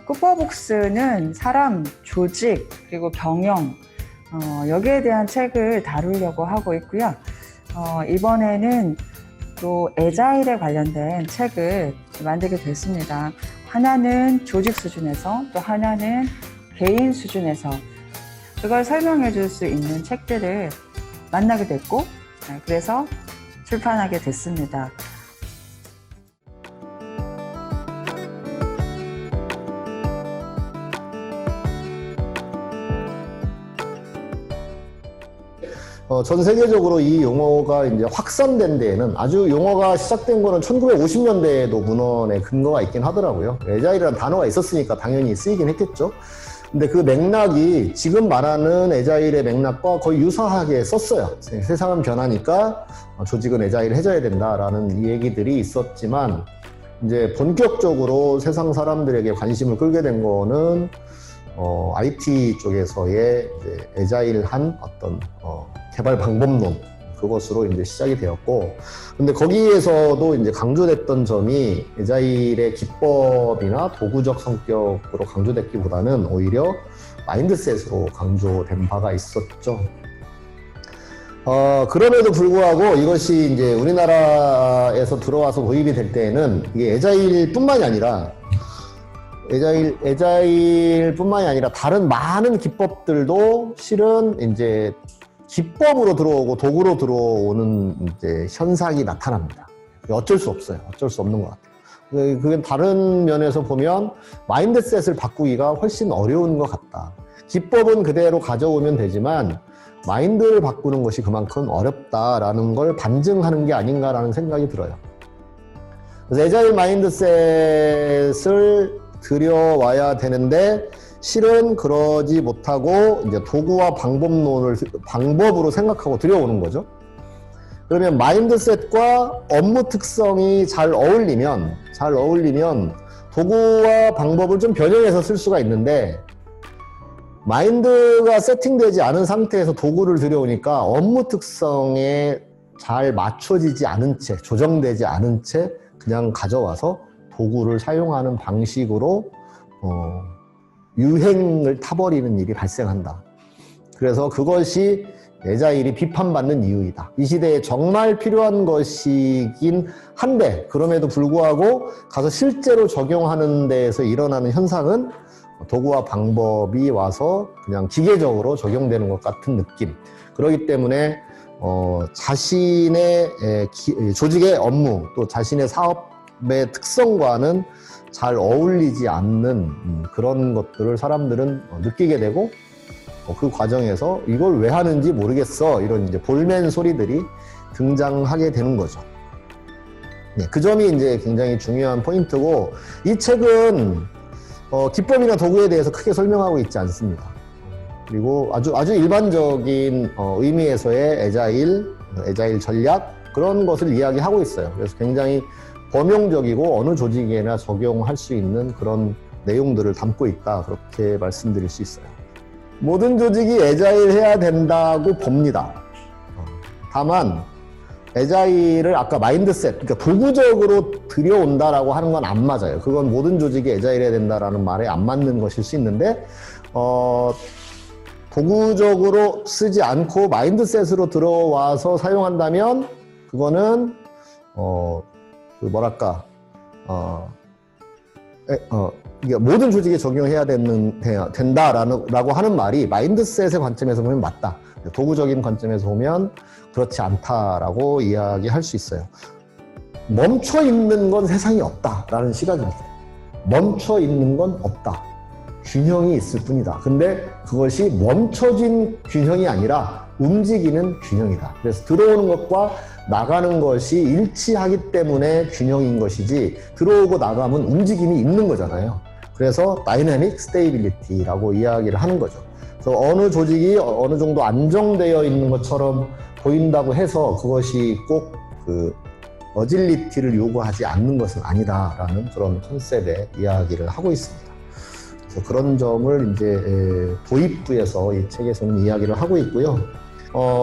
쿠퍼북스는 사람, 조직, 그리고 경영, 여기에 대한 책을 다루려고 하고 있고요. 이번에는 또 애자일에 관련된 책을 만들게 됐습니다. 하나는 조직 수준에서, 또 하나는 개인 수준에서 그걸 설명해 줄 수 있는 책들을 만나게 됐고, 그래서 출판하게 됐습니다. 전 세계적으로 이 용어가 이제 확산된 데에는 아주 용어가 시작된 거는 1950년대에도 문헌에 근거가 있긴 하더라고요. 애자일이라는 단어가 있었으니까 당연히 쓰이긴 했겠죠. 근데 그 맥락이 지금 말하는 애자일의 맥락과 거의 유사하게 썼어요. 세상은 변하니까 조직은 애자일해져야 된다라는 이 얘기들이 있었지만, 이제 본격적으로 세상 사람들에게 관심을 끌게 된 거는 IT 쪽에서의 이제 애자일한 어떤 개발 방법론, 그것으로 이제 시작이 되었고, 근데 거기에서도 이제 강조됐던 점이 애자일의 기법이나 도구적 성격으로 강조됐기보다는 오히려 마인드셋으로 강조된 바가 있었죠. 그럼에도 불구하고 이것이 이제 우리나라에서 들어와서 도입이 될 때에는 이게 애자일뿐만이 아니라 애자일뿐만이 아니라 다른 많은 기법들도 실은 이제 기법으로 들어오고 도구로 들어오는 이제 현상이 나타납니다. 어쩔 수 없어요. 어쩔 수 없는 것 같아요. 그게 다른 면에서 보면 마인드셋을 바꾸기가 훨씬 어려운 것 같다. 기법은 그대로 가져오면 되지만 마인드를 바꾸는 것이 그만큼 어렵다라는 걸 반증하는 게 아닌가라는 생각이 들어요. 그래서 애자일 마인드셋을 들여와야 되는데 실은 그러지 못하고 이제 도구와 방법으로 생각하고 들여오는 거죠. 그러면 마인드셋과 업무 특성이 잘 어울리면 도구와 방법을 좀 변형해서 쓸 수가 있는데, 마인드가 세팅되지 않은 상태에서 도구를 들여오니까 업무 특성에 잘 맞춰지지 않은 채, 조정되지 않은 채 그냥 가져와서 도구를 사용하는 방식으로 유행을 타버리는 일이 발생한다. 그래서 그것이 애자일이 비판받는 이유이다. 이 시대에 정말 필요한 것이긴 한데, 그럼에도 불구하고 가서 실제로 적용하는 데에서 일어나는 현상은 도구와 방법이 와서 그냥 기계적으로 적용되는 것 같은 느낌. 그렇기 때문에 자신의 조직의 업무, 또 자신의 사업의 특성과는 잘 어울리지 않는 그런 것들을 사람들은 느끼게 되고, 그 과정에서 이걸 왜 하는지 모르겠어, 이런 이제 볼멘 소리들이 등장하게 되는 거죠. 네, 그 점이 이제 굉장히 중요한 포인트고, 이 책은 기법이나 도구에 대해서 크게 설명하고 있지 않습니다. 그리고 아주 일반적인 의미에서의 애자일 전략, 그런 것을 이야기하고 있어요. 그래서 굉장히 범용적이고 어느 조직에나 적용할 수 있는 그런 내용들을 담고 있다, 그렇게 말씀드릴 수 있어요. 모든 조직이 애자일 해야 된다고 봅니다. 다만 애자일을 아까 마인드셋, 그러니까 도구적으로 들여온다라고 하는 건 안 맞아요. 그건 모든 조직이 애자일 해야 된다라는 말에 안 맞는 것일 수 있는데, 도구적으로 쓰지 않고 마인드셋으로 들어와서 사용한다면 그거는 이게 모든 조직에 적용해야 된다라고 하는 말이 마인드셋의 관점에서 보면 맞다. 도구적인 관점에서 보면 그렇지 않다라고 이야기할 수 있어요. 멈춰 있는 건 세상이 없다라는 시각입니다. 멈춰 있는 건 없다. 균형이 있을 뿐이다. 근데 그것이 멈춰진 균형이 아니라 움직이는 균형이다. 그래서 들어오는 것과 나가는 것이 일치하기 때문에 균형인 것이지, 들어오고 나가면 움직임이 있는 거잖아요. 그래서 다이내믹 스테이빌리티라고 이야기를 하는 거죠. 그래서 어느 조직이 어느 정도 안정되어 있는 것처럼 보인다고 해서 그것이 꼭 그 어질리티를 요구하지 않는 것은 아니다라는 그런 컨셉의 이야기를 하고 있습니다. 그래서 그런 점을 이제 도입부에서 이 책에서는 이야기를 하고 있고요.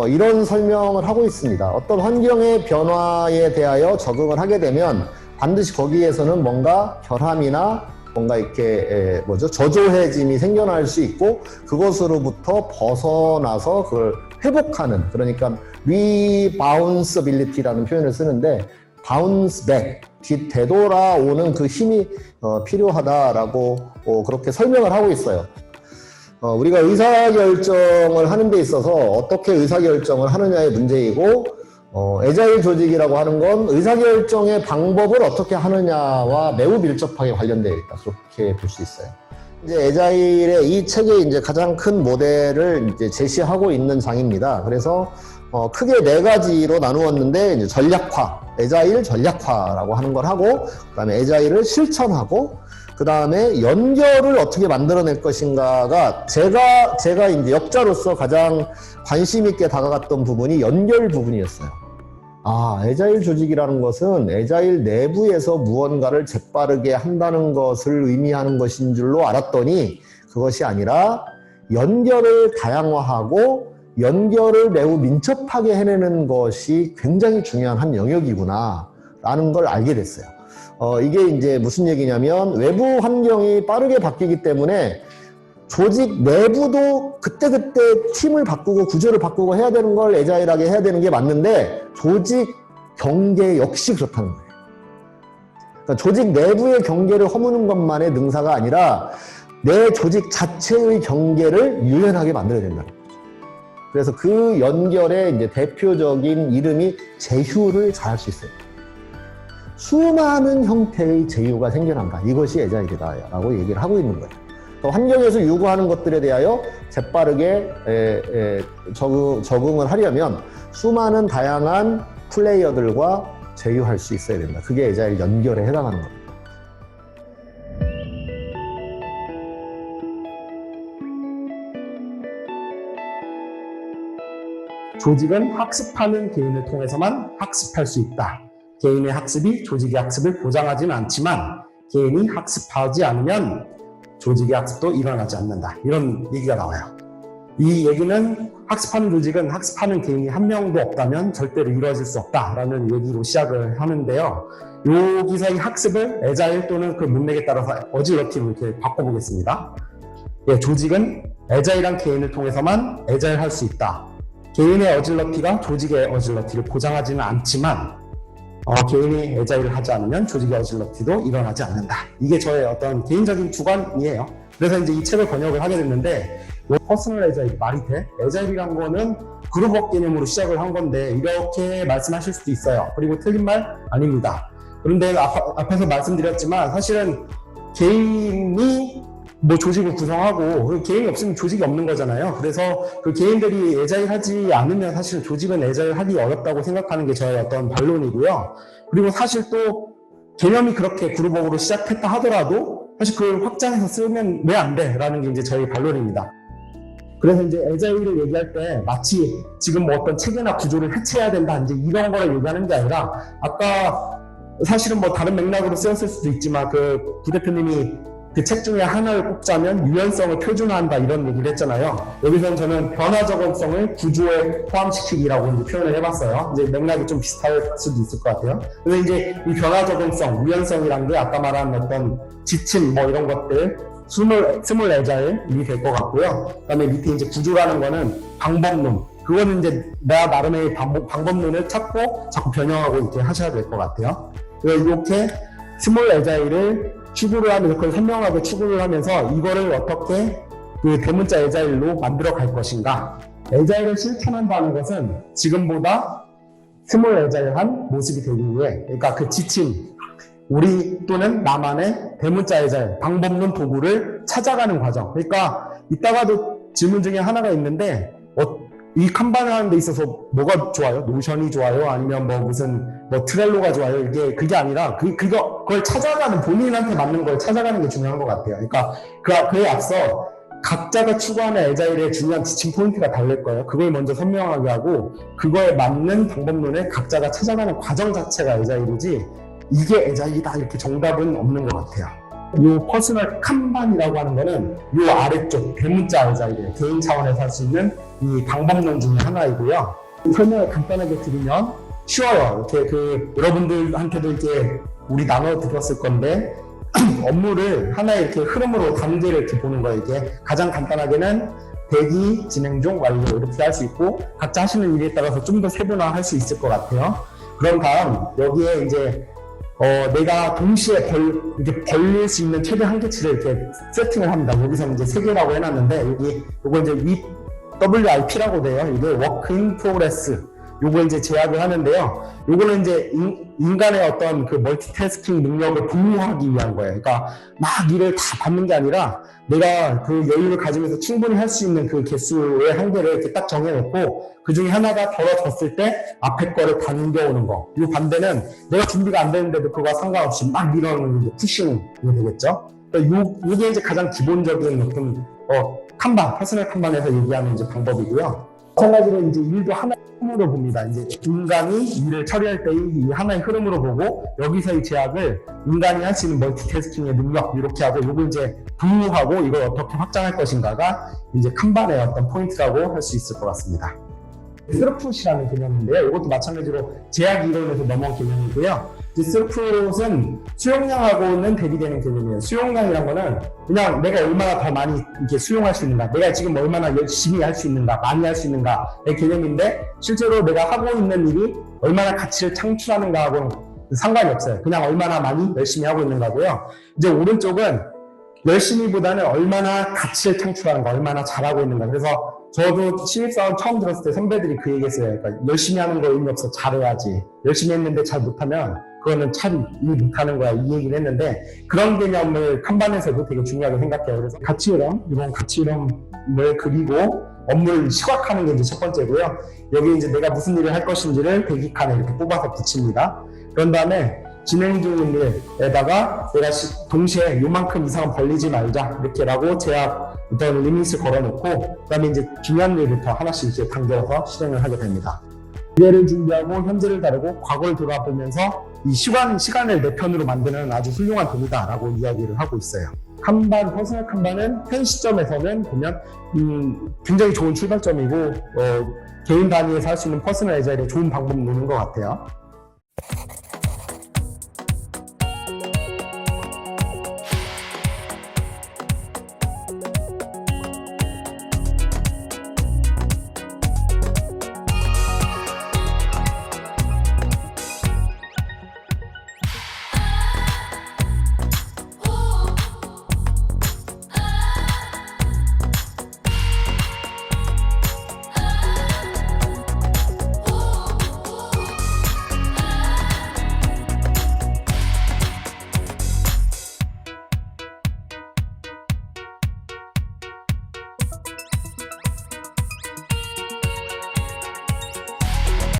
이런 설명을 하고 있습니다. 어떤 환경의 변화에 대하여 적응을 하게 되면 반드시 거기에서는 뭔가 결함이나 뭔가 이렇게 저조해짐이 생겨날 수 있고 그것으로부터 벗어나서 그걸 회복하는, 그러니까 리바운스빌리티라는 표현을 쓰는데 바운스 백, 되돌아오는 그 힘이 필요하다라고 그렇게 설명을 하고 있어요. 우리가 의사결정을 하는 데 있어서 어떻게 의사결정을 하느냐의 문제이고, 애자일 조직이라고 하는 건 의사결정의 방법을 어떻게 하느냐와 매우 밀접하게 관련되어 있다. 그렇게 볼 수 있어요. 이제 애자일의 이 책의 이제 가장 큰 모델을 이제 제시하고 있는 장입니다. 그래서 크게 4가지로 나누었는데, 이제 전략화, 애자일 전략화라고 하는 걸 하고, 그다음에 애자일을 실천하고, 그 다음에 연결을 어떻게 만들어낼 것인가가 제가 이제 역자로서 가장 관심 있게 다가갔던 부분이 연결 부분이었어요. 애자일 조직이라는 것은 애자일 내부에서 무언가를 재빠르게 한다는 것을 의미하는 것인 줄로 알았더니 그것이 아니라 연결을 다양화하고 연결을 매우 민첩하게 해내는 것이 굉장히 중요한 한 영역이구나 라는 걸 알게 됐어요. 이게 이제 무슨 얘기냐면, 외부 환경이 빠르게 바뀌기 때문에 조직 내부도 그때그때 팀을 바꾸고 구조를 바꾸고 해야 되는 걸 애자일하게 해야 되는 게 맞는데, 조직 경계 역시 그렇다는 거예요. 그러니까 조직 내부의 경계를 허무는 것만의 능사가 아니라 내 조직 자체의 경계를 유연하게 만들어야 된다는 거죠. 그래서 그 연결의 이제 대표적인 이름이 제휴를 잘할 수 있어요. 수많은 형태의 제휴가 생겨난다. 이것이 애자일이다라고 얘기를 하고 있는 거예요. 환경에서 요구하는 것들에 대하여 재빠르게 적응을 하려면 수많은 다양한 플레이어들과 제휴할 수 있어야 된다. 그게 애자일 연결에 해당하는 겁니다. 조직은 학습하는 개인을 통해서만 학습할 수 있다. 개인의 학습이 조직의 학습을 보장하지는 않지만 개인이 학습하지 않으면 조직의 학습도 일어나지 않는다. 이런 얘기가 나와요. 이 얘기는 학습하는 조직은 학습하는 개인이 한 명도 없다면 절대로 이루어질 수 없다라는 얘기로 시작을 하는데요. 여기서 이 학습을 애자일 또는 그 문맥에 따라서 어질러티로 이렇게 바꿔보겠습니다. 조직은 애자일한 개인을 통해서만 애자일할 수 있다. 개인의 어질러티가 조직의 어질러티를 보장하지는 않지만 개인이 애자일을 하지 않으면 조직의 어질러티도 일어나지 않는다. 이게 저의 어떤 개인적인 주관이에요. 그래서 이제 이 책을 번역을 하게 됐는데, 퍼스널 애자일 말이 돼? 애자일이란 거는 그룹업 개념으로 시작을 한 건데 이렇게 말씀하실 수도 있어요. 그리고 틀린 말 아닙니다. 그런데 앞에서 말씀드렸지만 사실은 개인이 조직을 구성하고 개인이 없으면 조직이 없는 거잖아요. 그래서 그 개인들이 애자일 하지 않으면 사실 조직은 애자일 하기 어렵다고 생각하는 게 저의 어떤 반론이고요. 그리고 사실 또 개념이 그렇게 그룹업으로 시작했다 하더라도 사실 그걸 확장해서 쓰면 왜 안 돼? 라는 게 이제 저희 반론입니다. 그래서 이제 애자일을 얘기할 때 마치 지금 어떤 체계나 구조를 해체해야 된다 이제 이런 거를 얘기하는 게 아니라, 아까 사실은 다른 맥락으로 쓰였을 수도 있지만 그 부대표님이 그 책 중에 하나를 꼽자면 유연성을 표준화한다 이런 얘기를 했잖아요. 여기서는 저는 변화 적응성을 구조에 포함시키기라고 이제 표현을 해봤어요. 이제 맥락이 좀 비슷할 수도 있을 것 같아요. 그래서 이제 이 변화 적응성, 유연성이란 게 아까 말한 어떤 지침 이런 것들 스몰 애자일이 될 것 같고요. 그다음에 밑에 이제 구조라는 거는 방법론. 그거는 이제 나 나름의 방법론을 찾고 자꾸 변형하고 이렇게 하셔야 될 것 같아요. 그래서 이렇게 스몰 애자일을 추구를 하면서 그걸 선명하게 추구를 하면서 이거를 어떻게 그 대문자 애자일로 만들어 갈 것인가. 애자일을 실천한다는 것은 지금보다 스몰 애자일한 모습이 되기 위해, 그러니까 그 지침, 우리 또는 나만의 대문자 애자일, 방법론 도구를 찾아가는 과정. 그러니까 이따가도 질문 중에 하나가 있는데 이 칸반을 하는 데 있어서 뭐가 좋아요? 노션이 좋아요? 아니면 무슨 트렐로가 좋아요? 그게 아니라 그걸 찾아가는, 본인한테 맞는 걸 찾아가는 게 중요한 것 같아요. 그러니까 그에 앞서 각자가 추구하는 애자일의 중요한 지침 포인트가 다를 거예요. 그걸 먼저 선명하게 하고 그거에 맞는 방법론을 각자가 찾아가는 과정 자체가 애자일이지, 이게 애자일이다 이렇게 정답은 없는 것 같아요. 요 퍼스널 칸반이라고 하는 거는 요 아래쪽 대문자 애자일이에요. 개인 차원에서 할 수 있는 이 방법론 중에 하나이고요. 설명을 간단하게 드리면 쉬워요. 이렇게 여러분들한테도 이렇게 우리 나눠 드렸을 건데, 업무를 하나의 이렇게 흐름으로 단계를 이렇게 보는 거예요. 이게 가장 간단하게는 대기, 진행 중, 완료 이렇게 할 수 있고 각자 하시는 일에 따라서 좀 더 세분화할 수 있을 것 같아요. 그런 다음 여기에 이제 내가 동시에 이렇게 벌릴 수 있는 최대 한계치를 이렇게 세팅을 합니다. 여기서 이제 3개라고 해놨는데 요거 이제 WIP라고 돼요. 이게 Work in Progress. 요거 이제 제약을 하는데요. 요거는 이제 인간의 어떤 그 멀티태스킹 능력을 보호하기 위한 거예요. 그러니까 막 일을 다 받는 게 아니라 내가 그 여유를 가지면서 충분히 할 수 있는 그 개수의 한계를 이렇게 딱 정해놓고 그 중에 하나가 벌어졌을 때 앞에 거를 다 넘겨오는 거. 이 반대는 내가 준비가 안 되는데도 그거와 상관없이 막 밀어넣는 게 푸싱이 되겠죠. 그러니까 요게 이제 가장 기본적인 어떤 칸반, 퍼스널 칸반에서 얘기하는 이제 방법이고요. 마찬가지로 이제 일도 하나의 흐름으로 봅니다. 이제 인간이 일을 처리할 때의 이 하나의 흐름으로 보고 여기서의 제약을 인간이 할 수 있는 멀티태스킹의 능력 이렇게 하고 요거 이제 분류하고 이걸 어떻게 확장할 것인가가 이제 칸반의 어떤 포인트라고 할 수 있을 것 같습니다. 스루풋이라는 개념인데요. 이것도 마찬가지로 제약 이론에서 넘어온 개념이고요. 스루풋은 수용량하고는 대비되는 개념이에요. 수용량이란 거는 그냥 내가 얼마나 더 많이 이렇게 수용할 수 있는가, 내가 지금 얼마나 열심히 할 수 있는가, 많이 할 수 있는가의 개념인데 실제로 내가 하고 있는 일이 얼마나 가치를 창출하는가하고는 상관이 없어요. 그냥 얼마나 많이 열심히 하고 있는 거고요. 이제 오른쪽은 열심히보다는 얼마나 가치를 창출하는가, 얼마나 잘하고 있는가. 그래서 저도 신입사원 처음 들었을 때 선배들이 그 얘기했어요. 그러니까 열심히 하는 거 의미 없어, 잘해야지. 열심히 했는데 잘 못하면 그거는 참 일 못하는 거야, 이 얘기를 했는데 그런 개념을 칸반에서도 되게 중요하게 생각해요. 그래서 가치 흐름, 이런 가치 흐름을 그리고 업무를 시각화하는 게 이제 첫 번째고요. 여기 이제 내가 무슨 일을 할 것인지를 대기칸에 이렇게 뽑아서 붙입니다. 그런 다음에 진행 중인 일에다가 내가 동시에 요만큼 이상은 벌리지 말자 이렇게라고 제약 어떤 리밋을 걸어놓고 그다음에 이제 중요한 일부터 하나씩 이렇게 당겨서 실행을 하게 됩니다. 미래를 준비하고 현재를 다루고 과거를 돌아보면서 이 시간을 내 편으로 만드는 아주 훌륭한 도구다라고 이야기를 하고 있어요. 칸반, 퍼스널 칸반은 현 시점에서는 보면 굉장히 좋은 출발점이고 개인 단위에서 할 수 있는 퍼스널 애자일의 좋은 방법을 놓는 것 같아요.